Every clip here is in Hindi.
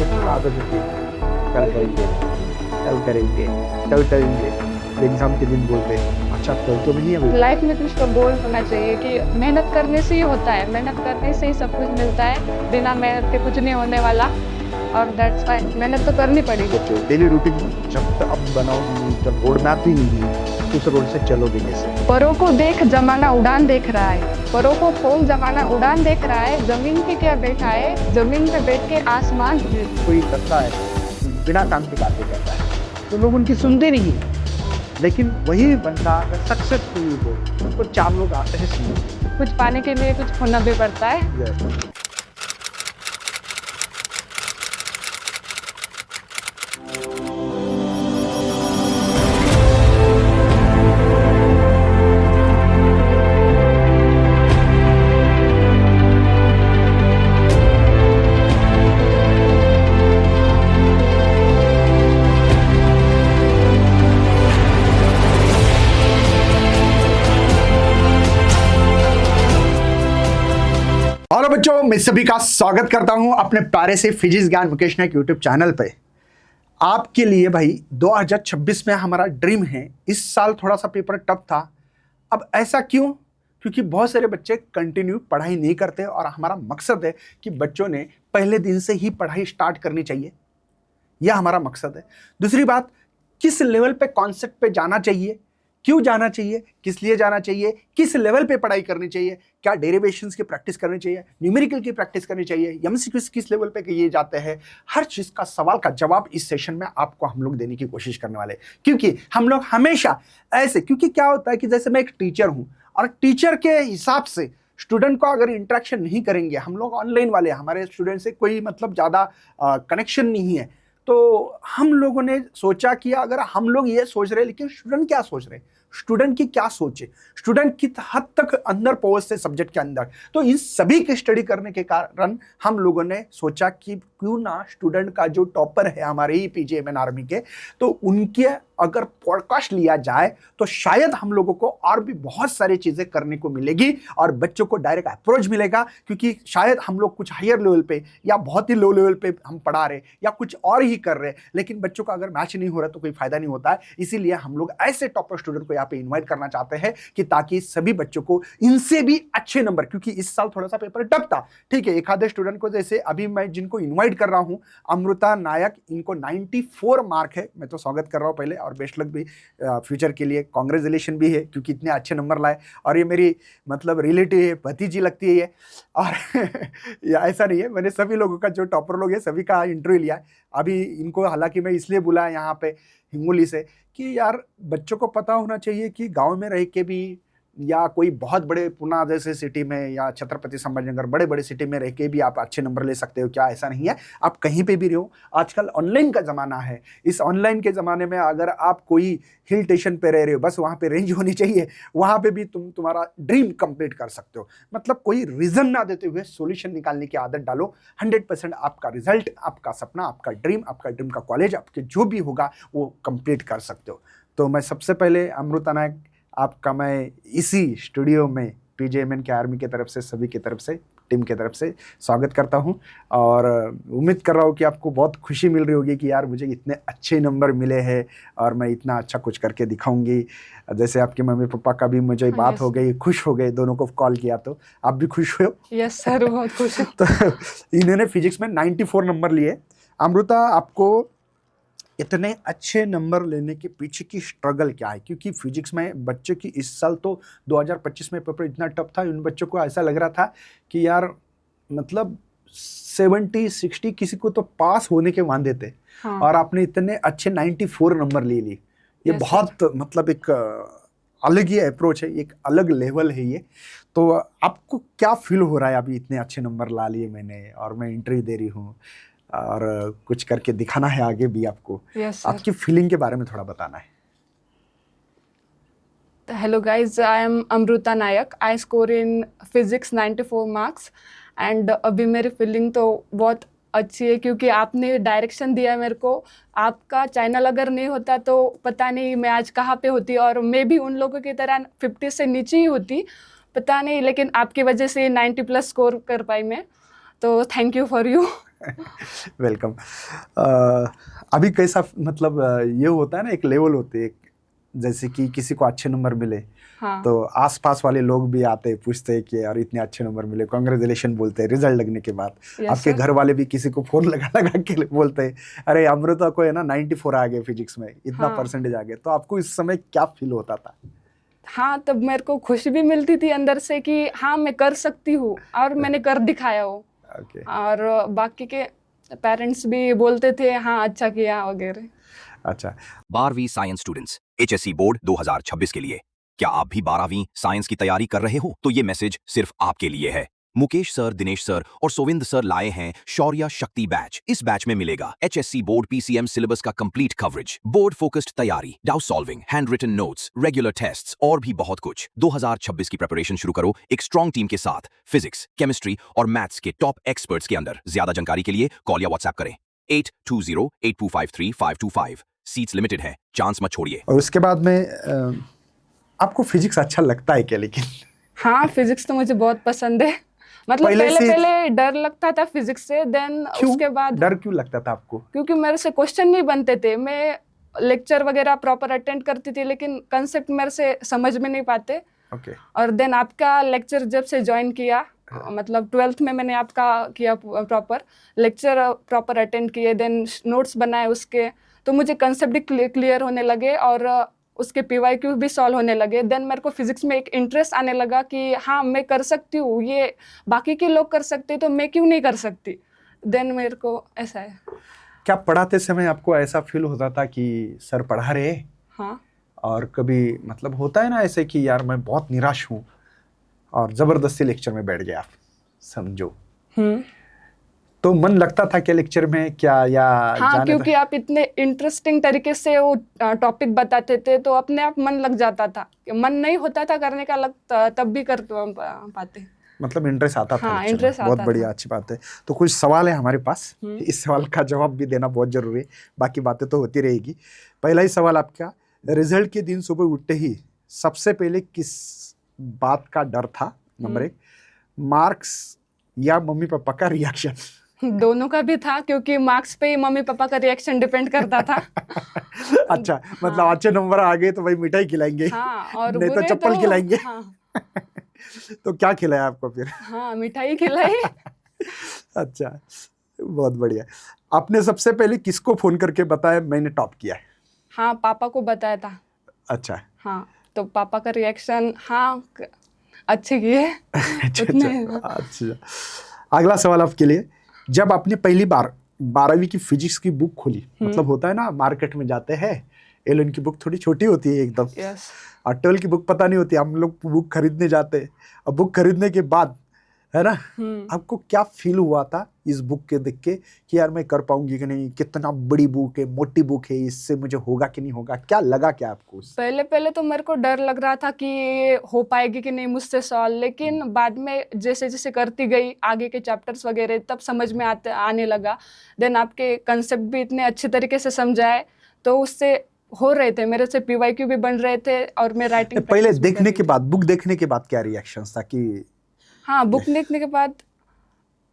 आदत होती है, कल करेंगे, कल करेंगे, कल करेंगे, एग्जाम के दिन बोलते हैं अच्छा कल तो नहीं अभी। लाइफ में कुछ तो गोल होना चाहिए कि मेहनत करने से ही होता है, मेहनत करने से ही सब कुछ मिलता है, बिना मेहनत के कुछ नहीं होने वाला। और दैट्स वाई मेहनत तो करनी पड़ेगी। डेली रूटीन जब तक अब बनाओगी, जब रोड मैप ही नहीं है तो उस रोड से चलोगे कैसे? परों को देख जमाना उड़ान देख रहा है, परों को खोल जमाना उड़ान देख रहा है, जमीन पे क्या बैठा है, जमीन पे बैठ के आसमान। कोई करता है बिना काम के बातें करता है तो लोग उनकी सुनते नहीं है, लेकिन वही बंदा अगर सक्सेसफुल हो तो चार लोग आते हैं सुनने। कुछ पाने के लिए कुछ खोना भी पड़ता है। और बच्चों, मैं सभी का स्वागत करता हूं अपने प्यारे से फिजिक्स ज्ञान मुकेश नायक यूट्यूब चैनल पे। आपके लिए भाई 2026 में हमारा ड्रीम है। इस साल थोड़ा सा पेपर टफ था। अब ऐसा क्यों? क्योंकि बहुत सारे बच्चे कंटिन्यू पढ़ाई नहीं करते और हमारा मकसद है कि बच्चों ने पहले दिन से ही पढ़ाई स्टार्ट करनी चाहिए। यह हमारा मकसद है। दूसरी बात, किस लेवल पे कॉन्सेप्ट पे जाना चाहिए, क्यों जाना चाहिए, किस लिए जाना चाहिए, किस लेवल पे पढ़ाई करनी चाहिए, क्या डेरिवेशंस की प्रैक्टिस करनी चाहिए, न्यूमेरिकल की प्रैक्टिस करनी चाहिए, एमसीक्यूज किस लेवल पे किए जाते हैं, हर चीज का सवाल का जवाब इस सेशन में आपको हम लोग देने की कोशिश करने वाले। क्योंकि हम लोग हमेशा ऐसे, क्योंकि क्या होता है कि जैसे मैं एक टीचर हूं और टीचर के हिसाब से स्टूडेंट को अगर इंटरेक्शन नहीं करेंगे, हम लोग ऑनलाइन वाले, हमारे स्टूडेंट से कोई मतलब ज्यादा कनेक्शन नहीं है, तो हम लोगों ने सोचा कि अगर हम लोग ये सोच रहे हैं, लेकिन स्टूडेंट क्या सोच रहे हैं, स्टूडेंट की क्या सोचे, स्टूडेंट किस हद तक अंदर पहुंच से सब्जेक्ट के अंदर, तो इन सभी की स्टडी करने के कारण हम लोगों ने सोचा कि क्यों ना स्टूडेंट का जो टॉपर है हमारे ही पीजीएमएन आर्मी के, तो उनके अगर पॉडकास्ट लिया जाए तो शायद हम लोगों को और भी बहुत सारी चीजें करने को मिलेगी और बच्चों को डायरेक्ट अप्रोच मिलेगा। क्योंकि शायद हम लोग कुछ हायर लेवल पे या बहुत ही लो लेवल पे हम पढ़ा रहे या कुछ और ही कर रहे, लेकिन बच्चों का अगर मैच नहीं हो रहा तो कोई फायदा नहीं होता है। इसीलिए हम लोग ऐसे टॉपर स्टूडेंट को यहाँ पे इन्वाइट करना चाहते हैं कि ताकि सभी बच्चों को इनसे भी अच्छे नंबर, क्योंकि इस साल थोड़ा सा पेपर टफ था, ठीक है। एक आधे स्टूडेंट को, जैसे अभी मैं जिनको इन्वाइट कर रहा हूँ, अमृता नायक, इनको 94 मार्क है। मैं तो स्वागत कर रहा हूँ पहले, और बेस्ट लक भी फ्यूचर के लिए, कांग्रेचुलेशन भी है क्योंकि इतने अच्छे नंबर लाए। और ये मेरी मतलब रिलेटिव है, भतीजी लगती है ये। और या ऐसा नहीं है, मैंने सभी लोगों का, जो टॉपर लोग हैं सभी का इंटरव्यू लिया है। अभी इनको हालांकि मैं इसलिए बुलाया यहाँ पे हिंगोली से कि यार बच्चों को पता होना चाहिए कि गांव में रह के भी या कोई बहुत बड़े पुणे जैसे सिटी में या छत्रपति संभाजीनगर बड़े बड़े सिटी में रह के भी आप अच्छे नंबर ले सकते हो। क्या ऐसा नहीं है? आप कहीं पे भी रहो, आजकल ऑनलाइन का ज़माना है। इस ऑनलाइन के ज़माने में अगर आप कोई हिल स्टेशन पे रह रहे हो, बस वहाँ पे रेंज होनी चाहिए, वहाँ पे भी तुम तुम्हारा ड्रीम कंप्लीट कर सकते हो। मतलब कोई रीज़न ना देते हुए सोल्यूशन निकालने की आदत डालो। 100% आपका रिजल्ट, आपका सपना, आपका ड्रीम का कॉलेज, आपके जो भी होगा वो कंप्लीट कर सकते हो। तो मैं सबसे पहले अमृता नायक आपका, मैं इसी स्टूडियो में पीजीएमएन के आर्मी की तरफ से, सभी की तरफ से, टीम की तरफ से स्वागत करता हूं। और उम्मीद कर रहा हूं कि आपको बहुत खुशी मिल रही होगी कि यार मुझे इतने अच्छे नंबर मिले हैं और मैं इतना अच्छा कुछ करके दिखाऊंगी। जैसे आपके मम्मी पापा का भी मुझे बात हो गई, खुश हो गए, दोनों को कॉल किया तो आप भी खुश हो? यस सर, बहुत खुश हूँ। तो इन्होंने फिजिक्स में 94 नंबर लिए। अमृता, आपको इतने अच्छे नंबर लेने के पीछे की स्ट्रगल क्या है? क्योंकि फिजिक्स में बच्चे की इस साल तो 2025 में पेपर इतना टफ था, उन बच्चों को ऐसा लग रहा था कि यार मतलब 70-60 किसी को तो पास होने के वांदे थे। हाँ। और आपने इतने अच्छे 94 नंबर ले ली। ये बहुत मतलब एक अलग ही अप्रोच है, एक अलग लेवल है ये। तो आपको क्या फील हो रहा है? अभी इतने अच्छे नंबर ला लिए मैंने और मैं इंटरव्यू दे रही हूँ और कुछ करके दिखाना है आगे भी आपको। आपकी फीलिंग के बारे में थोड़ा बताना है। Hello guys, I am Amruta Nayak. I score in physics 94 marks and अभी मेरी फीलिंग तो बहुत अच्छी है क्योंकि आपने डायरेक्शन दिया मेरे को। आपका चैनल अगर नहीं होता तो पता नहीं मैं आज कहाँ पे होती, और मैं भी उन लोगों की तरह 50 से नीचे ही होती, पता नहीं, लेकिन आपकी वजह से 90+ स्कोर कर पाई मैं। तो thank you for you. Welcome. अभी कैसा मतलब ये होता है ना, एक लेवल होती है, जैसे कि किसी को अच्छे नंबर मिले हाँ तो आसपास वाले लोग भी आते पूछते हैं कि यार इतने अच्छे नंबर मिले, कांग्रेचुलेशन बोलते हैं रिजल्ट लगने के बाद। यस आपके सर। घर वाले भी किसी को फोन लगा लगा के बोलते हैं अरे अमृता को है ना 94 आ गए फिजिक्स में, इतना हाँ परसेंटेज आ गए। तो आपको इस समय क्या फील होता था? हाँ, तब मेरे को खुशी भी मिलती थी अंदर से कि हाँ मैं कर सकती हूँ और मैंने कर दिखाया वो। ओके। और बाकी के पेरेंट्स भी बोलते थे हाँ अच्छा किया वगैरह। अच्छा। 12वीं साइंस स्टूडेंट्स एचएससी बोर्ड 2026 के लिए। क्या आप भी 12वीं साइंस की तैयारी कर रहे हो? तो ये मैसेज सिर्फ आपके लिए है। मुकेश सर, दिनेश सर और सोविंद सर लाए हैं शौर्य शक्ति बैच। इस बैच में मिलेगा एचएससी बोर्ड पीसीएम सिलेबस का कंप्लीट कवरेज, बोर्ड फोकस्ड तैयारी, doubt solving, hand written notes, regular tests और भी बहुत कुछ। 2026 की प्रिपरेशन शुरू करो एक स्ट्रॉन्ग टीम के साथ, फिजिक्स, केमिस्ट्री और मैथ्स के टॉप एक्सपर्ट्स के अंदर। ज्यादा जानकारी के लिए कॉल या व्हाट्सएप करें 8208253525। सीट्स लिमिटेड है, चांस मत छोड़िए। और उसके बाद में आपको फिजिक्स अच्छा लगता है क्या? लेकिन हाँ फिजिक्स तो मुझे बहुत पसंद है। मतलब पहले पहले से- पहले डर लगता था फिजिक्स से, देन क्यों उसके बाद डर क्यों लगता था आपको? क्योंकि मेरे से क्वेश्चन नहीं बनते थे। मैं लेक्चर वगैरह प्रॉपर अटेंड करती थी लेकिन कंसेप्ट मेरे से समझ में नहीं पाते। ओके। और देन आपका लेक्चर जब से ज्वाइन किया, मतलब 12th में मैंने आपका किया प्रॉपर लेक्चर, प्रॉपर अटेंड किए, देन नोट्स बनाए उसके, तो मुझे कंसेप्ट भी क्लियर होने लगे और उसके पीवाईक्यू भी सॉल्व होने लगे। देन मेरे को फिजिक्स में एक इंटरेस्ट आने लगा कि हाँ मैं कर सकती हूँ, ये बाकी के लोग कर सकते तो मैं क्यों नहीं कर सकती। देन मेरे को ऐसा है। क्या पढ़ाते समय आपको ऐसा फील होता था कि सर पढ़ा रहे, हाँ और कभी मतलब होता है ना ऐसे कि यार मैं बहुत निराश हूँ और जबरदस्ती लेक्चर में बैठ गया आप, समझो, तो मन लगता था क्या लेक्चर में क्या, या हाँ जाने क्योंकि आप इतने इंटरेस्टिंग तरीके से वो टॉपिक बताते थे तो अपने आप मन लग जाता था। मन नहीं होता था करने का, लगता तब भी कर पाते। मतलब इंटरेस्ट आता था हाँ, लेक्चर में। इंटरेस्ट बहुत आता बढ़िया, था। अच्छी बात है। तो कुछ सवाल है हमारे पास, इस सवाल का जवाब भी देना बहुत जरूरी है, बाकी बातें तो होती रहेगी। पहला ही सवाल आपका, रिजल्ट के दिन सुबह उठते ही सबसे पहले किस बात का डर था? नंबर 1, मार्क्स या मम्मी पापा का रिएक्शन? दोनों का भी था क्योंकि मार्क्स पे ही मम्मी पापा का रिएक्शन डिपेंड करता था। अच्छा, मतलब अच्छे नंबर आ गए तो भाई मिठाई खिलाएंगे, हाँ, और नहीं तो बुरे चप्पल खिलाएंगे। हाँ तो क्या खिलाया आपको फिर? हाँ मिठाई खिलाई। अच्छा, बहुत बढ़िया। आपने सबसे पहले किसको फोन करके बताया मैंने टॉप किया है? हाँ पापा को बताया था। अच्छा। हाँ तो पापा का रिएक्शन हाँ अच्छे किए। अच्छा उतने अच्छा। अगला सवाल आपके लिए, जब आपने पहली बार 12वीं की फिजिक्स की बुक खोली, मतलब होता है ना मार्केट में जाते हैं, 11 की बुक थोड़ी छोटी होती है एकदम, यस और 12 की बुक पता नहीं होती, हम लोग बुक खरीदने जाते हैं। अब बुक खरीदने के बाद है ना, आपको क्या फील हुआ था इस बुक के देख के कि यार मैं कर पाऊंगी कि नहीं, कितना बड़ी बुक है, मोटी बुक है, इससे मुझे होगा कि नहीं होगा, क्या लगा क्या आपको? पहले पहले तो मेरे को डर लग रहा था कि हो पाएगी कि नहीं मुझसे सॉल्व, लेकिन बाद में जैसे जैसे करती गई आगे के चैप्टर्स वगैरह तब समझ में आने लगा। देन आपके कंसेप्ट भी इतने अच्छे तरीके से समझाए तो उससे हो रहे थे, मेरे से पीवाईक्यू भी बन रहे थे और मैं राइटिंग पहले देखने के बाद, बुक देखने के बाद क्या रिएक्शन था कि? हाँ बुक देखने के बाद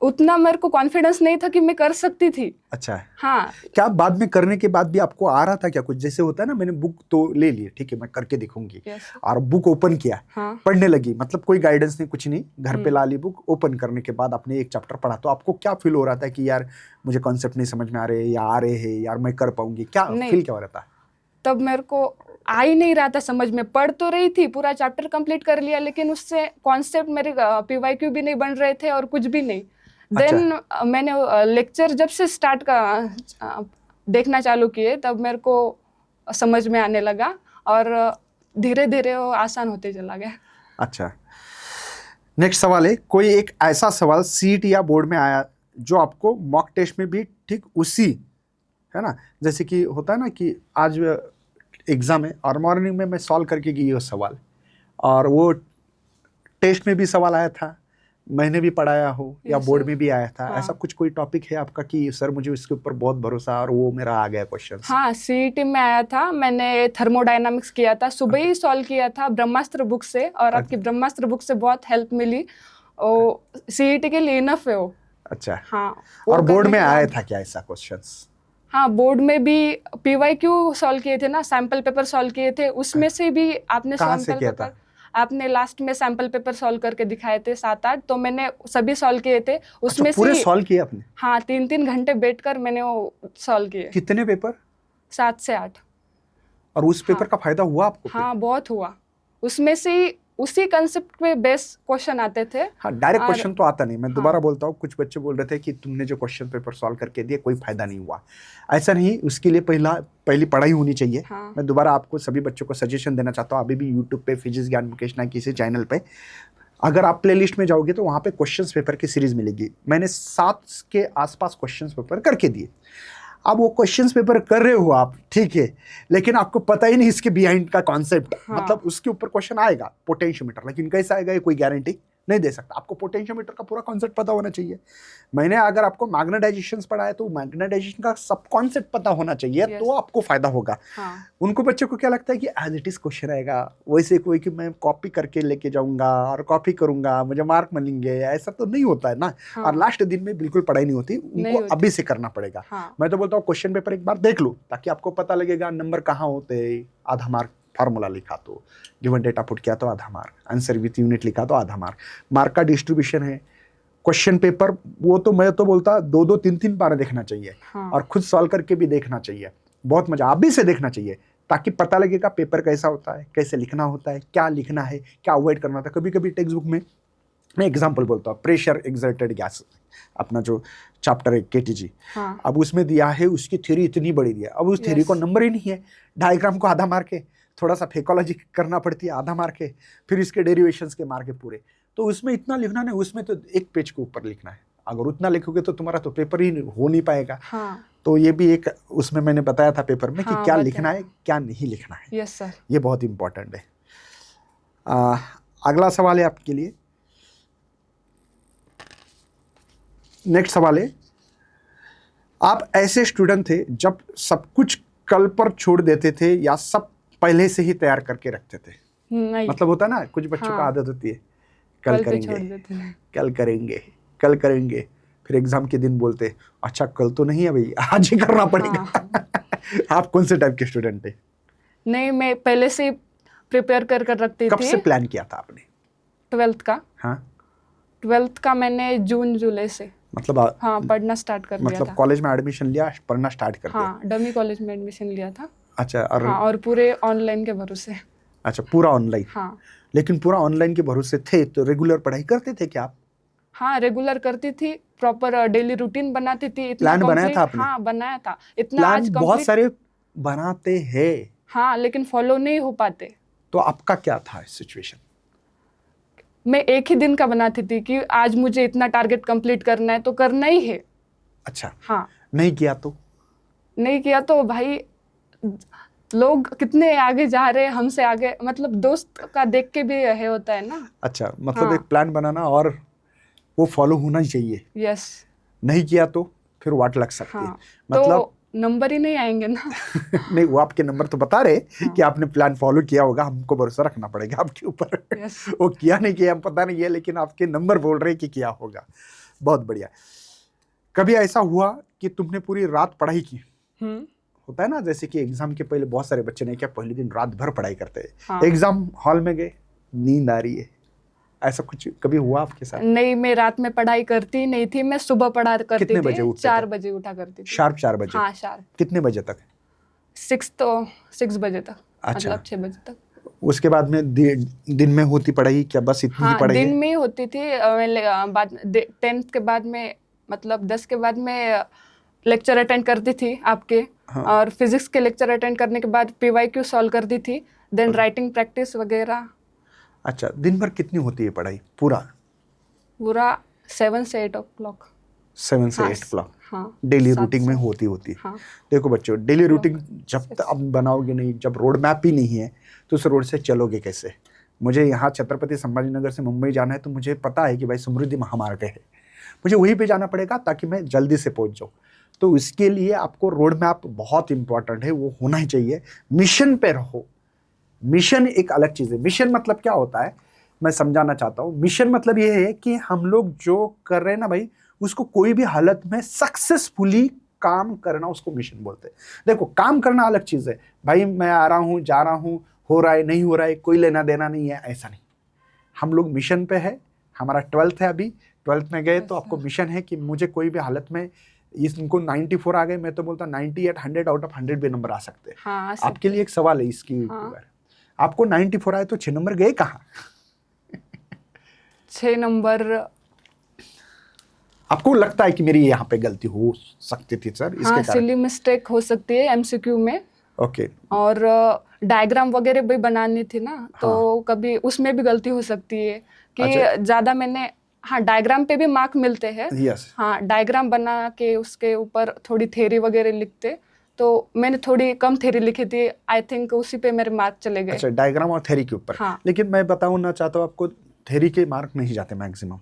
उतना मेरे को कॉन्फिडेंस नहीं था कि मैं कर सकती थी। अच्छा। हाँ क्या बाद में करने के बाद भी आपको आ रहा था क्या कुछ? जैसे होता है ना, मैंने बुक तो ले ली, ठीक है मैं करके देखूंगी, यस और बुक ओपन किया, हाँ पढ़ने लगी, मतलब कोई गाइडेंस नहीं, कुछ नहीं, घर पे ला ली बुक, ओपन करने के बाद आपने एक चैप्टर पढ़ा, तो आपको क्या फील हो रहा था कि यार मुझे कॉन्सेप्ट नहीं समझ में आ रहे या आ रहे हैं, यार मैं कर पाऊंगी, क्या फील क्या हो रहा था? तब मेरे को आ ही नहीं रहा था समझ में। पढ़ तो रही थी, पूरा चैप्टर कंप्लीट कर लिया, लेकिन उससे कॉन्सेप्ट मेरे पीवाईक्यू भी नहीं बन रहे थे और कुछ भी नहीं। देन मैंने लेक्चर जब से स्टार्ट का देखना चालू किए तब मेरे को समझ में आने लगा और धीरे धीरे वो आसान होते चला गया। अच्छा, नेक्स्ट सवाल है, कोई एक ऐसा सवाल सीईटी या बोर्ड में आया जो आपको मॉक टेस्ट में भी ठीक उसी, है ना, जैसे कि होता है ना कि आज एग्जाम है और मॉर्निंग में मैं सॉल्व करके गई वो सवाल, और वो टेस्ट में भी सवाल आया था, मैंने भी पढ़ाया हो, या बोर्ड में भी आया था, ऐसा कुछ कोई टॉपिक है आपका कि सर मुझे इसके ऊपर बहुत भरोसा और वो मेरा आ गया क्वेश्चन? हाँ सीईटी में आया था, मैंने थर्मोडायनामिक्स किया था, सुबह ही सॉल्व किया था ब्रह्मास्त्र बुक से, और आपकी ब्रह्मास्त्र बुक से बहुत हेल्प मिली। सीईटी के लिए इनफ है वो। अच्छा, हाँ और वो बोर्ड करने में के आया बाद- था क्या ऐसा क्वेश्चंस? हाँ बोर्ड में भी PYQ सॉल्व किए थे ना, सैंपल पेपर सॉल्व किए थे, उसमें से भी आपने कहाँ से सैंपल किया पेपर, था? आपने लास्ट में सैंपल पेपर सॉल्व करके दिखाए थे 7-8, तो मैंने सभी सॉल्व किए थे अच्छा, उसमें से पूरे ही। सॉल्व किए आपने? हाँ 3-3 घंटे बैठकर मैंने वो सॉल्व किए, कितने पेपर? 7 से 8। और उस पेपर हाँ का फायदा हुआ आपको फिर? हाँ बहुत हुआ, उसमें से ही उसी कंसेप्ट पे बेस्ट क्वेश्चन आते थे। हाँ, डायरेक्ट और क्वेश्चन तो आता नहीं। मैं हाँ। दोबारा बोलता हूँ, कुछ बच्चे बोल रहे थे कि तुमने जो क्वेश्चन पेपर सॉल्व करके दिए कोई फायदा नहीं हुआ। ऐसा नहीं, उसके लिए पहली पढ़ाई होनी चाहिए। हाँ मैं दोबारा आपको सभी बच्चों को सजेशन देना चाहता हूँ, अभी भी यूट्यूब पे फिजिक्स ज्ञान मुकेश नायक किसी चैनल पे अगर आप प्लेलिस्ट में जाओगे तो वहाँ पे क्वेश्चंस पेपर की सीरीज मिलेगी। मैंने 7 के आसपास क्वेश्चंस पेपर करके दिए। अब वो क्वेश्चंस पेपर कर रहे हो आप, ठीक है, लेकिन आपको पता ही नहीं इसके बिहाइंड का कॉन्सेप्ट। हाँ। मतलब उसके ऊपर क्वेश्चन आएगा पोटेंशियोमीटर, लेकिन कैसे आएगा ये कोई गारंटी नहीं दे सकता। आपको पोटेंशियोमीटर का पूरा कॉन्सेप्ट पता होना चाहिए। मैंने अगर आपको मैग्नेटाइजेशन पढ़ा है तो मैग्नेटाइजेशन का सब कॉन्सेप्ट पता होना चाहिए, Yes. तो आपको फायदा होगा। हाँ उनको बच्चों को क्या लगता है कि एज इट इज क्वेश्चन आएगा, वैसे कोई कि मैं कॉपी करके लेके जाऊंगा और कॉपी करूंगा मुझे मार्क मिलेंगे, ऐसा तो नहीं होता है ना। हाँ। और लास्ट दिन में बिल्कुल पढ़ाई नहीं होती, नहीं उनको होती। अभी से करना पड़ेगा। हाँ मैं तो बोलता हूँ क्वेश्चन पेपर एक बार देख लो ताकि आपको पता लगेगा नंबर कहाँ होते हैं। आधा मार्क फार्मूला लिखा तो, गिवन डेटा पुट किया तो आधा मार्क, आंसर विथ यूनिट लिखा तो आधा मार्क, मार्क का डिस्ट्रीब्यूशन है। क्वेश्चन पेपर वो तो मैं तो बोलता 2-2 3-3 बार देखना चाहिए हाँ और खुद सॉल्व करके भी देखना चाहिए। बहुत मजा अभी से देखना चाहिए ताकि पता लगेगा पेपर कैसा होता है, कैसे लिखना होता है, क्या लिखना है, क्या अवॉइड करना था। कभी कभी टेक्स्ट बुक में मैं एग्जांपल बोलता हूँ, प्रेशर एक्सर्टेड गैस, अपना जो चैप्टर है KTG, हाँ अब उसमें दिया है उसकी थ्योरी इतनी बड़ी दिया, अब उस थ्योरी Yes. को नंबर ही नहीं है। डायग्राम को आधा मार्क है, थोड़ा सा फेकोलॉजी करना पड़ती है आधा मार्क है, फिर इसके डेरिवेशंस के मार्क है पूरे। तो उसमें इतना लिखना नहीं, उसमें तो एक पेज के ऊपर लिखना है। अगर उतना लिखोगे तो तुम्हारा तो पेपर ही हो नहीं पाएगा। हाँ तो ये भी एक उसमें मैंने बताया था पेपर में कि हाँ, क्या बताया। लिखना है क्या नहीं लिखना है, यस सर। ये बहुत इंपॉर्टेंट है। अगला सवाल है आपके लिए, नेक्स्ट सवाल है, आप ऐसे स्टूडेंट थे जब सब कुछ कल पर छोड़ देते थे या सब पहले से ही तैयार करके रखते थे? नहीं मतलब होता है ना, कुछ बच्चों का हाँ। आदत होती है कल पे छोड़ करेंगे, देते हैं। कल करेंगे, कल करेंगे, फिर एग्जाम के दिन बोलते अच्छा कल तो नहीं है भाई, आज ही करना पड़ेगा। आप कौन से टाइप के स्टूडेंट थे? नहीं मैं पहले से प्रिपेयर कर रखती कब थी। से प्लान किया था आपने? 12th का, हाँ 12th का मैंने जून जुलाई से मतलब हाँ पढ़ना स्टार्ट कर लिया मतलब था। कॉलेज में एडमिशन लिया, पढ़ना स्टार्ट कर दिया? हाँ डमी कॉलेज में एडमिशन लिया था। अच्छा हाँ और पूरे ऑनलाइन के भरोसे। अच्छा पूरा ऑनलाइन? हाँ लेकिन पूरा ऑनलाइन के भरोसे थे तो रेगुलर पढ़ाई करते थे क्या आप? हाँ रेगुलर करती थी, प्रॉपर डेली रूटीन बनाती थी। इतना प्लान बनाया complete- था आपने? हाँ बनाया था, इतना प्लान आज बहुत complete- सारे बनाते हैं, हाँ लेकिन फॉलो नहीं हो पाते। तो आपका क्या था सिचुएशन? मैं एक ही दिन का बनाती थी कि आज मुझे इतना टारगेट कंप्लीट करना है तो करना ही है। अच्छा हाँ नहीं किया तो? नहीं किया तो भाई लोग कितने आगे जा रहे हैं हमसे आगे, मतलब दोस्त का देख के भी है होता है ना। अच्छा मतलब हाँ। एक प्लान बनाना और वो फॉलो होना चाहिए। यस नहीं किया तो फिर वाट लग सकती है। हाँ मतलब तो नंबर ही नहीं आएंगे ना। नहीं, वो आपके नंबर तो बता रहे हाँ। कि आपने प्लान फॉलो किया होगा, हमको भरोसा रखना पड़ेगा आपके ऊपर। यस वो किया नहीं किया हम पता नहीं है, लेकिन आपके नंबर बोल रहे कि किया होगा। बहुत बढ़िया। कभी ऐसा हुआ कि तुमने पूरी रात पढ़ाई की? होता है ना, जैसे कि एग्जाम के पहले बहुत सारे बच्चे ने क्या पहले दिन रात भर पढ़ाई करते हैं। हाँ। एग्जाम हॉल में गए, नींद आ रही है, ऐसा कुछ कभी हुआ आपके साथ? नहीं मैं रात में पढ़ाई करती नहीं थी, मैं सुबह पढ़ा करती कितने थी। बजे उठते थे? 4 बजे उठा करती थी। शार्प 4 बजे? हाँ शार्प। कितने बजे तक? 6 बजे तक। अच्छा। मतलब 6 बजे तक। उसके बाद में दिन में होती पढ़ाई क्या बस इतनी ही हाँ पढ़ाई दिन है? में ही होती थी। बाद 10th के बाद में, मतलब 10 के बाद में लेक्चर अटेंड करती थी आपके। हाँ। और फिजिक्स के लेक्चर अटेंड करने के बाद PYQ सॉल्व करती थी, देन राइटिंग प्रैक्टिस वगैरह। अच्छा दिन भर कितनी होती है पढ़ाई पूरा? 7 से 8 o'clock। 7 से हाँ, 8 o'clock हाँ डेली 7 रूटीन में से- होती। हाँ देखो बच्चों, डेली रूटीन जब तक आप बनाओगे नहीं, जब रोड मैप ही नहीं है तो उस रोड से चलोगे कैसे? मुझे यहाँ छत्रपति संभाजी नगर से मुंबई जाना है तो मुझे पता है कि भाई समृद्धि महामार्ग है, मुझे वहीं पे जाना पड़ेगा ताकि मैं जल्दी से पहुँच जाऊँ। तो इसके लिए आपको रोड मैप बहुत इंपॉर्टेंट है, वो होना ही चाहिए। मिशन पे रहो। मिशन एक अलग चीज़ है। मिशन मतलब क्या होता है मैं समझाना चाहता हूँ। मिशन मतलब ये है कि हम लोग जो कर रहे हैं ना भाई, उसको कोई भी हालत में सक्सेसफुली काम करना उसको मिशन बोलते हैं। देखो, काम करना अलग चीज़ है भाई, मैं आ रहा हूँ जा रहा हूँ, हो रहा है नहीं हो रहा है, कोई लेना देना नहीं है, ऐसा नहीं। हम लोग मिशन पे है। हमारा 12th है, अभी 12th में गए तो आपको मिशन है कि मुझे कोई भी हालत में, इनको 94 आ गए, मैं तो बोलता 98 100 आउट ऑफ 100 भी नंबर आ सकते हैं। हाँ, आपके लिए एक सवाल है इसकी, आपको 94 आए तो 6 नंबर गए कहाँ? 6 नंबर आपको लगता है कि मेरी यहाँ पे गलती हो सकती थी सर इसके हाँ, कारण? सिली मिस्टेक हो सकती है एमसीक्यू में। ओके। और डायग्राम वगैरह भी बनानी थी ना, तो कभी उसमें भी गलती हो सकती है कि ज्यादा मैंने, हाँ, डायग्राम पे भी मार्क मिलते हैं। यस। हाँ, डायग्राम बना के उसके ऊपर थोड़ी थ्योरी वगैरह लिखते, तो मैंने थोड़ी कम थ्योरी लिखी थी, आई थिंक उसी पे मेरे मार्क चले गए। अच्छा, डायग्राम और थ्योरी के ऊपर। हाँ। लेकिन मैं बताना चाहता हूँ आपको, थ्योरी के मार्क नहीं जाते मैक्सिमम,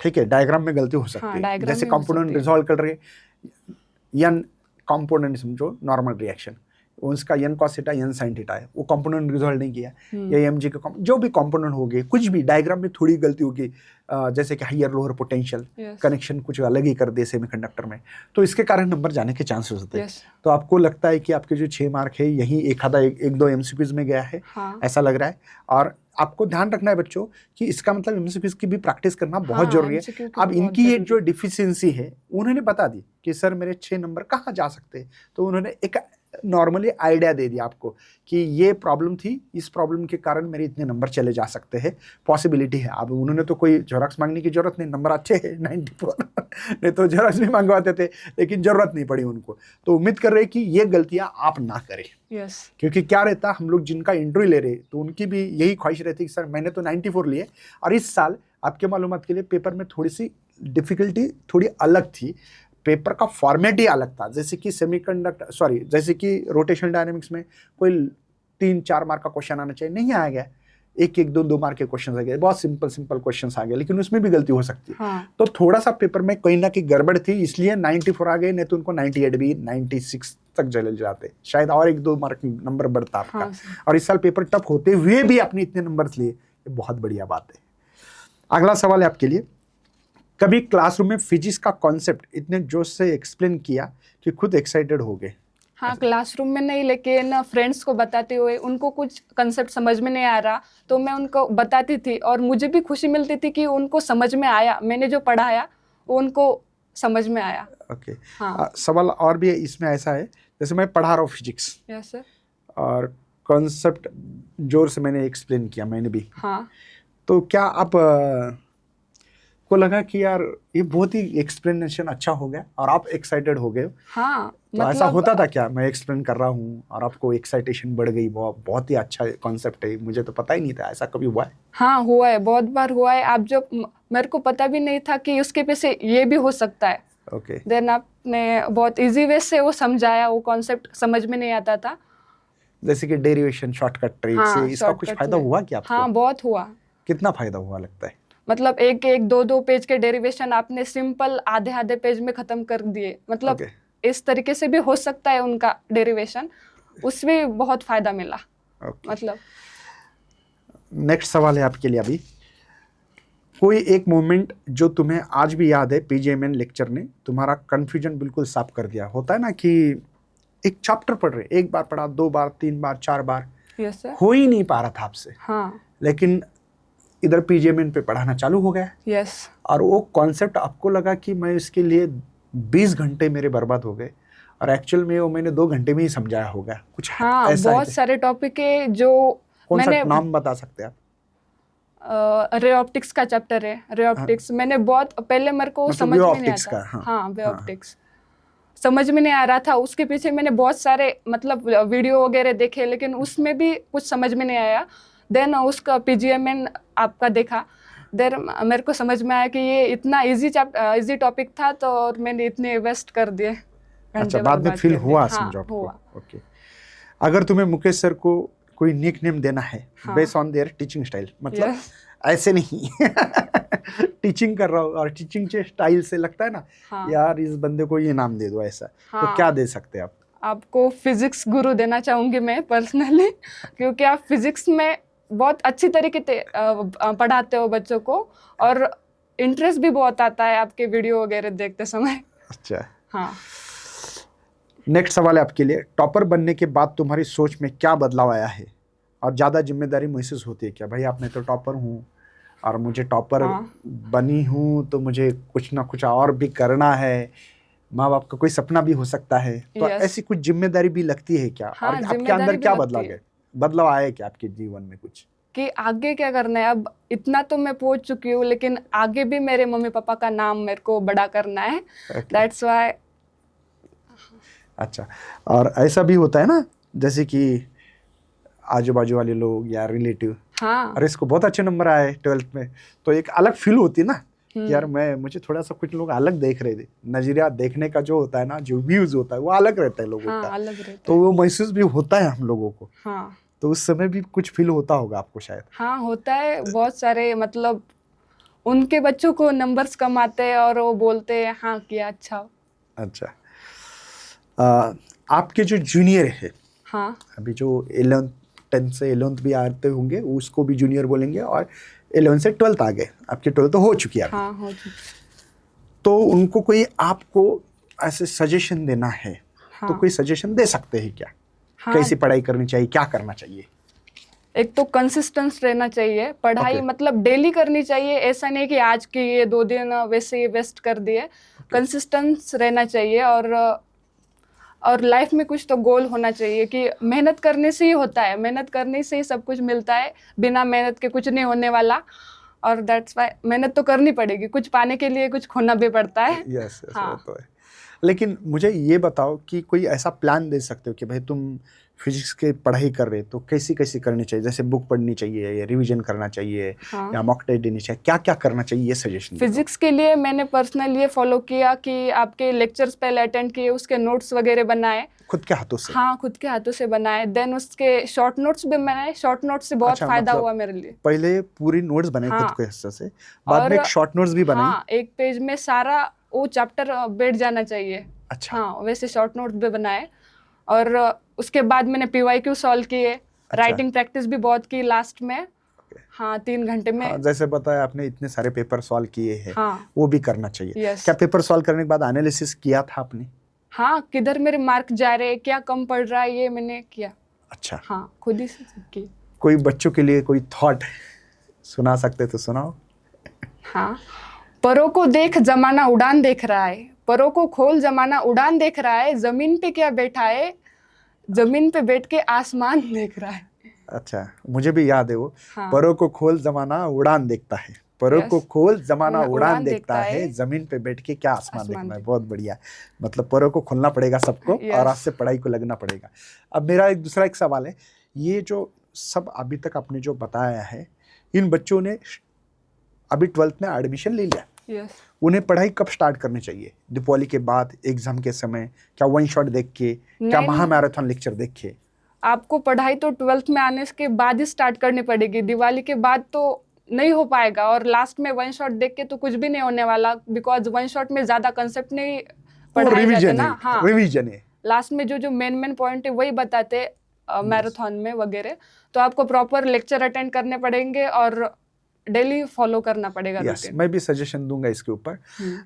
ठीक है? डायग्राम में गलती हो सकती है। डायग्राम जैसे में हो कंपोनेंट सकती है। रिजॉल्व कर रहे, एन कंपोनेंट समझो, नॉर्मल रिएक्शन, उसका N cos theta N sine theta है, वो कंपोनेंट रिजॉल्व नहीं किया, या एम जी का जो भी कंपोनेंट हो गए, कुछ भी डायग्राम में थोड़ी गलती होगी, जैसे कि हायर लोअर पोटेंशियल कनेक्शन कुछ अलग ही कर दे सेमीकंडक्टर में, तो इसके कारण नंबर जाने के चांसेस होते हैं। तो आपको लगता है कि आपके जो 6 मार्क है यही एक दो एमसीक्यूज में गया है, ऐसा लग रहा है। और आपको ध्यान रखना है बच्चों कि इसका मतलब एमसीक्यूज की भी प्रैक्टिस करना बहुत जरूरी है। अब इनकी ये जो डिफिशियंसी है उन्होंने बता दी कि सर मेरे 6 नंबर कहाँ जा सकते हैं, तो उन्होंने एक नॉर्मली आइडिया दे दिया आपको कि ये प्रॉब्लम थी, इस प्रॉब्लम के कारण मेरे इतने नंबर चले जा सकते हैं, पॉसिबिलिटी है। अब उन्होंने तो कोई जेरॉक्स मांगने की जरूरत नहीं, नंबर अच्छे हैं 94 नहीं तो जेरॉक्स भी मंगवाते थे, लेकिन जरूरत नहीं पड़ी उनको। तो उम्मीद कर रहे हैं कि ये गलतियां आप ना करें। क्योंकि क्या रहता, हम लोग जिनका इंटरव्यू ले रहे तो उनकी भी यही ख्वाहिश रहती कि सर मैंने तो 94 लिए, और इस साल आपके मालूमात के लिए पेपर में थोड़ी सी डिफिकल्टी थोड़ी अलग थी, पेपर का फॉर्मेट ही अलग था। जैसे कि जैसे कि रोटेशनल डायनामिक्स में कोई 3-4 मार्क का क्वेश्चन आना चाहिए, नहीं आ गया, 1-1 2-2 मार्क के क्वेश्चन आ गए, बहुत सिंपल क्वेश्चन आ गए, लेकिन उसमें भी गलती हो सकती है। तो थोड़ा सा पेपर में कहीं ना कहीं गड़बड़ थी, इसलिए 94 आ गए, नहीं तो उनको 98 भी 96 तक चले जाते, शायद और 1-2 मार्क नंबर बढ़ता आपका। और इस साल पेपर टफ होते हुए भी आपने इतने नंबर लिए, ये बहुत बढ़िया बात है। अगला सवाल है आपके लिए, कभी क्लासरूम में फिजिक्स का कॉन्सेप्ट इतने जोश से एक्सप्लेन किया कि खुद एक्साइटेड हो गए? हाँ, क्लासरूम में नहीं, लेकिन फ्रेंड्स को बताते हुए, उनको कुछ कंसेप्ट समझ में नहीं आ रहा तो मैं उनको बताती थी, और मुझे भी खुशी मिलती थी कि उनको समझ में आया, मैंने जो पढ़ाया वो उनको समझ में आया। ओके। सवाल और भी इसमें ऐसा है, जैसे मैं पढ़ा रहा हूँ फिजिक्स, यस सर, और कॉन्सेप्ट जोर से मैंने एक्सप्लेन किया, मैंने भी, हाँ, तो क्या आप को लगा कि यार ये बहुत ही एक्सप्लेनेशन अच्छा हो गया और आप एक्साइटेड हो गए? हाँ, तो मतलब ऐसा होता था क्या, मैं एक्सप्लेन कर रहा हूँ और आपको एक्साइटेशन बढ़ गई, बहुत ही अच्छा कॉन्सेप्ट है, मुझे तो पता ही नहीं था, ऐसा कभी हुआ है? हाँ, हुआ है, बहुत बार हुआ है। आप जब, मेरे को पता भी नहीं था कि उसके पीछे ये भी हो सकता है। ओके। देन आपने बहुत इजी वे से वो समझाया, वो कॉन्सेप्ट समझ में नहीं आता था, जैसे कि डेरिवेशन शॉर्टकट ट्रिक से इसका कुछ फायदा हुआ क्या आपको? हाँ, बहुत हुआ। कितना फायदा हुआ लगता है? मतलब 1-2 पेज के डेरिवेशन आपने सिंपल आधे पेज में खत्म कर दिए, मतलब इस तरीके से भी हो सकता है उनका डेरिवेशन, उसमें बहुत फायदा मिला। मतलब नेक्स्ट सवाल है आपके लिए अभी, कोई एक मोमेंट जो तुम्हें आज भी याद है, पीजीएमएन लेक्चर ने तुम्हारा कंफ्यूजन बिल्कुल साफ कर दिया? होता है ना कि एक चैप्टर पढ़ रहे, एक बार पढ़ा, 2 बार 3 बार 4 बार, यस सर, हो ही नहीं पा रहा था आपसे, हाँ, लेकिन इधर पीजीएमएन पे पढ़ाना चालू हो गया, यस, और वो कॉन्सेप्ट आपको लगा कि मैं इसके लिए 20 घंटे मेरे बर्बाद हो गए, और एक्चुअल में वो मैंने 2 घंटे में ही समझाया होगा कुछ। हाँ, ऐसा बहुत सारे टॉपिक है जो कौन मैंने, सा नाम बता सकते हैं आप? रे ऑप्टिक्स का चैप्टर है, रे ऑप्टिक्स मैंने बहुत पहले, मेरे को मतलब समझ में नहीं आता। हाँ, वे ऑप्टिक्स समझ में नहीं आ रहा था, उसके पीछे मैंने बहुत सारे मतलब वीडियो वगैरह देखे, लेकिन उसमें भी कुछ समझ में नहीं आया। देन उसका पीजीएमएन आपका देखा, देर मेरे को समझ में आया कि ये इतना इजी टॉपिक था, तो और मैंने इतने वेस्ट कर दिए। अच्छा, बाद में फील हुआ समझो आपको? ओके। अगर तुम्हें मुकेश सर को कोई निक नेम देना है based on their teaching style, मतलब ऐसे नहीं टीचिंग कर रहा हूँ और टीचिंग के स्टाइल से लगता है ना, यार इस बंदे को ये नाम दे दो, ऐसा, तो क्या दे सकते हैं आप? आपको फिजिक्स गुरु देना चाहूंगी मैं पर्सनली, क्योंकि आप फिजिक्स में बहुत अच्छी तरीके से पढ़ाते हो बच्चों को, और इंटरेस्ट भी बहुत आता है आपके वीडियो वगैरह देखते समय। अच्छा, हाँ। नेक्स्ट सवाल है आपके लिए, टॉपर बनने के बाद तुम्हारी सोच में क्या बदलाव आया है और ज़्यादा जिम्मेदारी महसूस होती है क्या? भाई आपने तो टॉपर हूँ और मुझे टॉपर हाँ। बनी हूँ तो मुझे कुछ ना कुछ और भी करना है, माँ बाप का कोई सपना भी हो सकता है, तो Yes. ऐसी कुछ जिम्मेदारी भी लगती है क्या? हाँ, और आपके जिम्मेदारी अंदर भी क्या लगती बदलाव है। है, बदलाव आया है क्या आपके जीवन में कुछ? कि आगे क्या करना है। अब इतना तो मैं पहुंच चुकी हूँ, लेकिन आगे भी मेरे मम्मी पापा का नाम मेरे को बड़ा करना है। Okay. That's why. अच्छा, और ऐसा भी होता है ना, जैसे कि आजू बाजू वाले लोग या रिलेटिव, हाँ। अरे इसको बहुत अच्छे नंबर आए 12th में, तो एक अलग फील होती है ना कि यार मुझे थोड़ा सा कुछ लोग अलग देख रहे थे, नजरिया देखने का जो होता है ना, जो व्यूज होता है वो अलग रहता है लोगों हाँ, का, अलग रहता तो वो महसूस भी होता है हम लोगों को, है। हाँ। तो उस समय भी कुछ फील होता होगा आपको शायद। हाँ, होता है। बहुत सारे मतलब उनके बच्चों को नंबर्स कम आते हैं और वो बोलते हैं हाँ किया अच्छा। अच्छा, आपके जो जूनियर है, हाँ। अभी जो 11th 10th से 11th भी आते होंगे उसको भी जूनियर बोलेंगे, और 11th से 12th आ गए, आपकी 12th तो हो चुकी है अभी। हाँ, हो चुकी। तो उनको कोई आपको ऐसे सजेशन देना है, तो हाँ। कोई सजेशन दे सकते हैं क्या? हाँ। कैसी पढ़ाई करनी चाहिए, क्या करना चाहिए? एक तो कंसिस्टेंस रहना चाहिए। पढ़ाई Okay. मतलब डेली करनी चाहिए। ऐसा नहीं कि आज की ये 2 दिन वैसे ही वेस्ट कर दिए। कंसिस्टेंस रहना चाहिए। और लाइफ में कुछ तो गोल होना चाहिए कि मेहनत करने से ही होता है, मेहनत करने से ही सब कुछ मिलता है, बिना मेहनत के कुछ नहीं होने वाला। और दैट्स वाई मेहनत तो करनी पड़ेगी, कुछ पाने के लिए कुछ खोना भी पड़ता है। यस, हाँ। वो तो है। लेकिन मुझे ये बताओ कि कोई ऐसा प्लान दे सकते हो कि भाई तुम फिजिक्स की पढ़ाई कर रहे तो कैसी कैसी करनी चाहिए, जैसे बुक पढ़नी चाहिए या रिवीजन करना चाहिए, हाँ। या मॉक टेस्ट देनी चाहिए, क्या क्या करना चाहिए, ये सजेशन फिजिक्स के लिए मैंने पर्सनल ये फॉलो किया कि आपके लेक्चर्स पहले अटेंड किए, उसके नोट्स वगैरह बनाए खुद के हाथों से? हाँ, खुद के हाथों से बनाए। देन उसके शॉर्ट नोट्स भी बनाए। शॉर्ट नोट्स से बहुत अच्छा, फायदा मतलब हुआ मेरे लिए। पहले पूरी नोट्स बनाए हाँ। खुद के हिस्से से, बाद में और एक शॉर्ट नोट्स भी बनाई? हाँ, एक पेज में सारा वो चैप्टर बैठ जाना चाहिए। अच्छा। हाँ, वैसे शॉर्ट नोट्स भी बनाए। और उसके बाद मैंने PYQ सॉल्व किए। राइटिंग प्रैक्टिस भी बहुत की लास्ट में। हाँ, 3 घंटे में। हाँ, जैसे बताया आपने इतने सारे पेपर सॉल्व किए हैं। हाँ। वो भी करना चाहिए। यस। क्या पेपर सॉल्व करने के बाद एनालिसिस किया था आपने? हाँ, किधर मेरे मार्क जा रहे हैं, क्या कम पड़ रहा है, ये मैंने किया। अच्छा। हाँ, खुद ही से की। कोई बच्चों के लिए कोई थॉट सुना सकते तो सुनाओ। हाँ, परों को देख जमाना उड़ान देख रहा है, परों को खोल जमाना उड़ान देख रहा है, जमीन पे क्या बैठा है, जमीन पे बैठ के आसमान देख रहा है। अच्छा, मुझे भी याद है वो। हाँ। परों को खोल जमाना उड़ान देखता है, परों Yes. को खोल जमाना उड़ान उड़ान देखता देखता है, है, जमीन पे बैठ के क्या आसमान आसमान देखना है। बहुत बढ़िया, मतलब परों को खोलना पड़ेगा सबको, Yes. और आज से पढ़ाई को लगना पड़ेगा। अब मेरा एक दूसरा एक सवाल है, ये जो सब अभी तक आपने जो बताया है, इन बच्चों ने अभी 12th में एडमिशन ले लिया, यस। उन्हें पढ़ाई कब स्टार्ट करनी चाहिए? दीपावली के बाद, एग्जाम के समय, क्या वन शॉट देख के, क्या नहीं। महामैराथन लेक्चर देख के? आपको पढ़ाई तो 12th में आने के बाद ही स्टार्ट करनी पड़ेगी। दिवाली के बाद तो नहीं हो पाएगा। और लास्ट में वन शॉट देख के तो कुछ भी नहीं होने वाला, बिकॉज वन शॉट में ज्यादा कंसेप्ट नहीं पढ़ाए जाते ना। हाँ, रिवीजन है। लास्ट में जो मेन पॉइंट है वही बताते मैराथन में वगैरह। तो आपको प्रॉपर लेक्चर अटेंड करने पड़ेंगे और डेली फॉलो करना पड़ेगा यस, रूटीन। मैं भी सजेशन दूंगा इसके ऊपर।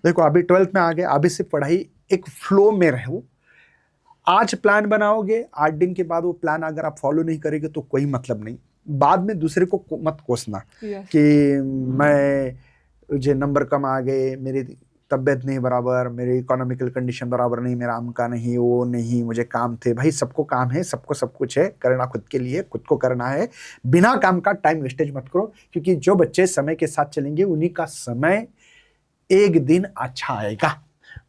देखो अभी 12th में आ गए, अभी से पढ़ाई एक फ्लो में रहो। आज प्लान बनाओगे, 8 दिन के बाद वो प्लान अगर आप फॉलो नहीं करेंगे तो कोई मतलब नहीं। बाद में दूसरे को मत कोसना कि मुझे नंबर कम आ गए, मेरी तबीयत नहीं बराबर, मेरी इकोनॉमिकल कंडीशन बराबर नहीं, मेरा अमका नहीं, वो नहीं, मुझे काम थे। भाई सबको काम है, सबको सब कुछ है, करना खुद के लिए, खुद को करना है। बिना काम का टाइम वेस्टेज मत करो, क्योंकि जो बच्चे समय के साथ चलेंगे उन्हीं का समय एक दिन अच्छा आएगा,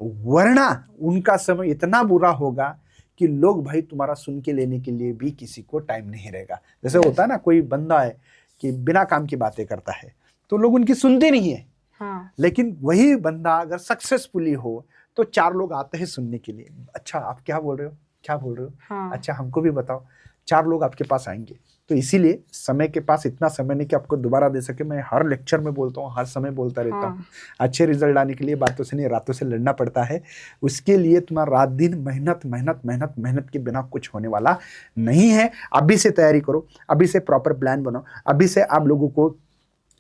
वरना उनका समय इतना बुरा होगा कि लोग भाई तुम्हारा सुन के लेने के लिए भी किसी को टाइम नहीं रहेगा। जैसे होता है ना, कोई बंदा है कि बिना काम की बातें करता है तो लोग उनकी सुनते नहीं है। हाँ। लेकिन वही बंदा अगर सक्सेसफुली हो तो 4 लोग आते हैं सुनने के लिए। अच्छा आप क्या बोल रहे हो, क्या बोल रहे हो, हाँ। अच्छा हमको भी बताओ। 4 लोग आपके पास आएंगे। तो इसीलिए समय के पास इतना समय नहीं कि आपको दोबारा दे सके। मैं हर लेक्चर में बोलता हूँ, हर समय बोलता रहता हूँ, अच्छे रिजल्ट आने के लिए बातों से नहीं रातों से लड़ना पड़ता है। उसके लिए तुम्हारा रात दिन मेहनत मेहनत मेहनत मेहनत के बिना कुछ होने वाला नहीं है। अभी से तैयारी करो, अभी से प्रॉपर प्लान बनाओ, अभी से आप लोगों को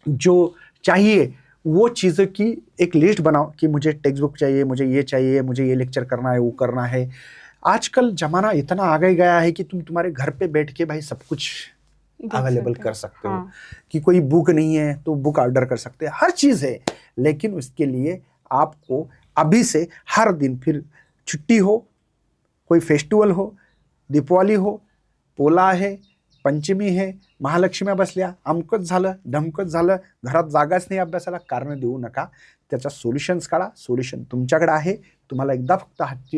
जो चाहिए वो चीज़ों की एक लिस्ट बनाओ कि मुझे टेक्स्ट बुक चाहिए, मुझे ये लेक्चर करना है, वो करना है। आजकल ज़माना इतना आगे गया है कि तुम्हारे घर पे बैठ के भाई सब कुछ अवेलेबल कर सकते हो। हाँ। कि कोई बुक नहीं है तो बुक ऑर्डर कर सकते हैं, हर चीज़ है। लेकिन उसके लिए आपको अभी से हर दिन, फिर छुट्टी हो, कोई फेस्टिवल हो, दीपावली हो, पोला आहे, पंचमी आहे, महालक्ष्मी बसल्या, अमकंच झालं, ढमकंच झालं, घरात जागाच नाही अभ्यासाला, कारण देऊ नका. त्याचा सोल्युशन्स काढा. सोल्युशन तुमच्याकडे आहे. तुम्हाला एकदा फक्त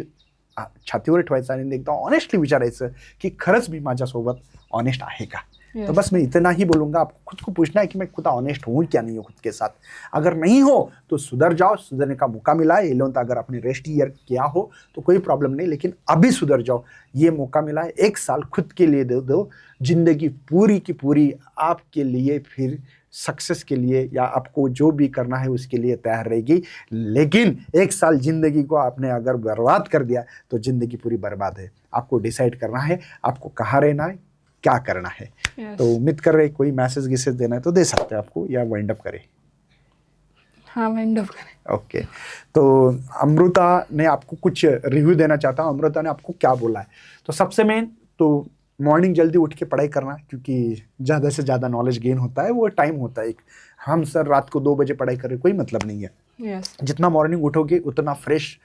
छातीवर ठेवायचं आणि एकदा ऑनेस्टली विचारायचं की खरंच मी माझ्यासोबत ऑनेस्ट आहे का. तो बस मैं इतना ही बोलूँगा. आपको खुद को पूछना है कि मैं खुद ऑनेस्ट हूँ क्या नहीं हूँ खुद के साथ. अगर नहीं हो तो सुधर जाओ. सुधरने का मौका मिला है. 11th अगर आपने रेस्ट ईयर किया हो तो कोई प्रॉब्लम नहीं, लेकिन अभी सुधर जाओ. ये मौका मिला है. 1 साल खुद के लिए दे दो. जिंदगी पूरी की पूरी आपके लिए फिर सक्सेस के लिए या आपको जो भी करना है उसके लिए तैयार रहेगी. लेकिन 1 साल जिंदगी को आपने अगर बर्बाद कर दिया तो जिंदगी पूरी बर्बाद है. आपको डिसाइड करना है आपको कहाँ रहना है, क्या करना है. तो उम्मीद कर रहे कोई मैसेज देना है तो दे सकते हैं आपको, या वाइंड अप करें. हाँ, वाइंड अप करें. ओके. तो अमृता ने आपको कुछ रिव्यू देना चाहता हूँ. अमृता ने आपको क्या बोला है. तो सबसे मेन तो मॉर्निंग जल्दी उठ के पढ़ाई करना, क्योंकि ज़्यादा से ज़्यादा नॉलेज गेन होता है. वो टाइम होता है एक. हम सर रात को 2 बजे पढ़ाई करें कोई मतलब नहीं है. यस. जितना मॉर्निंग उठोगे उतना फ्रेश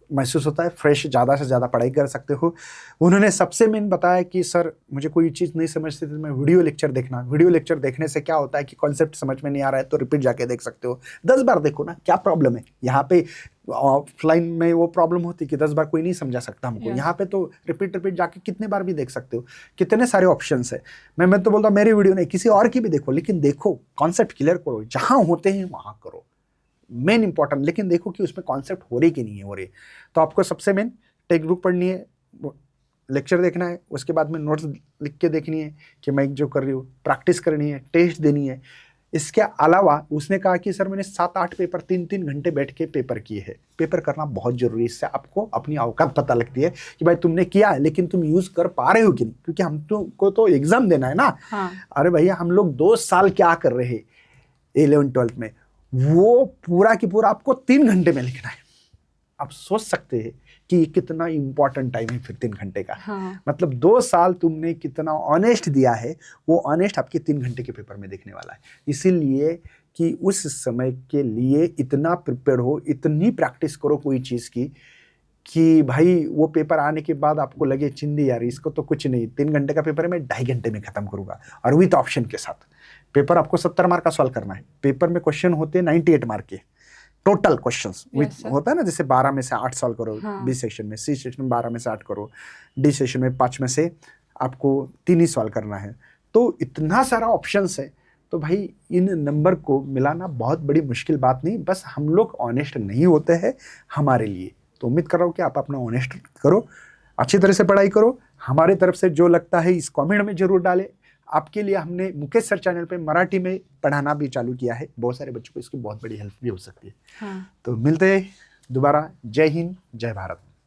महसूस होता है. फ्रेश ज़्यादा से ज़्यादा पढ़ाई कर सकते हो. उन्होंने सबसे मेन बताया कि सर मुझे कोई चीज़ नहीं समझती तो मैं वीडियो लेक्चर देखना. वीडियो लेक्चर देखने से क्या होता है कि कॉन्सेप्ट समझ में नहीं आ रहा है तो रिपीट जाके देख सकते हो. 10 बार देखो ना, क्या प्रॉब्लम है. यहाँ पे ऑफलाइन में वो प्रॉब्लम होती कि 10 बार कोई नहीं समझा सकता हमको. यहाँ पे तो रिपीट जाके कितने बार भी देख सकते हो. कितने सारे ऑप्शंस है. मैं तो बोलता हूँ मेरी वीडियो नहीं, किसी और की भी देखो, लेकिन देखो कॉन्सेप्ट क्लियर करो. जहाँ होते हैं वहाँ करो, मेन इंपॉर्टेंट. लेकिन देखो कि उसमें कॉन्सेप्ट हो रही कि नहीं हो रही. तो आपको सबसे मेन टेक्स्ट बुक पढ़नी है, लेक्चर देखना है, उसके बाद में नोट्स लिख के देखनी है कि मैं जो कर रही हूँ, प्रैक्टिस करनी है, टेस्ट देनी है. इसके अलावा उसने कहा कि सर मैंने 7-8 पेपर 3-3 घंटे बैठ के पेपर किए हैं. पेपर करना बहुत जरूरी है. इससे आपको अपनी औकात पता लगती है कि भाई तुमने किया है लेकिन तुम यूज कर पा रहे हो कि नहीं. क्योंकि हम को तो एग्जाम देना है ना. हाँ. अरे भैया हम लोग 2 साल क्या कर रहे हैं 11th-12th में, वो पूरा की पूरा आपको 3 घंटे में लिखना है. आप सोच सकते हैं कि कितना इंपॉर्टेंट टाइम है फिर 3 घंटे का. हाँ. मतलब 2 साल तुमने कितना ऑनेस्ट दिया है, वो ऑनेस्ट आपके 3 घंटे के पेपर में दिखने वाला है. इसीलिए कि उस समय के लिए इतना प्रिपेयर हो, इतनी प्रैक्टिस करो कोई चीज़ की कि भाई वो पेपर आने के बाद आपको लगे चिंदी यार इसको तो कुछ नहीं, 3 घंटे का पेपर है मैं 2.5 घंटे में खत्म करूंगा. और विथ ऑप्शन के साथ. पेपर आपको 70 मार्क का सॉल्व करना है. पेपर में क्वेश्चन होते हैं 98 मार्क के टोटल क्वेश्चंस. होता है ना, जैसे 12 में से 8 सॉल्व करो. हाँ. बी सेक्शन में, सी सेक्शन में 12 में से 8 करो, डी सेक्शन में 5 में से आपको 3 ही सॉल्व करना है. तो इतना सारा ऑप्शंस है. तो भाई इन नंबर को मिलाना बहुत बड़ी मुश्किल बात नहीं. बस हम लोग ऑनेस्ट नहीं होते हैं हमारे लिए. तो उम्मीद कर रहा हूँ कि आप अपना ऑनेस्ट करो, अच्छी तरह से पढ़ाई करो. हमारे तरफ से जो लगता है इस कमेंट में जरूर डालें. आपके लिए हमने मुकेश सर चैनल पे मराठी में पढ़ाना भी चालू किया है. बहुत सारे बच्चों को इसकी बहुत बड़ी हेल्प भी हो सकती है. हाँ. तो मिलते हैं दोबारा. जय हिंद, जय भारत.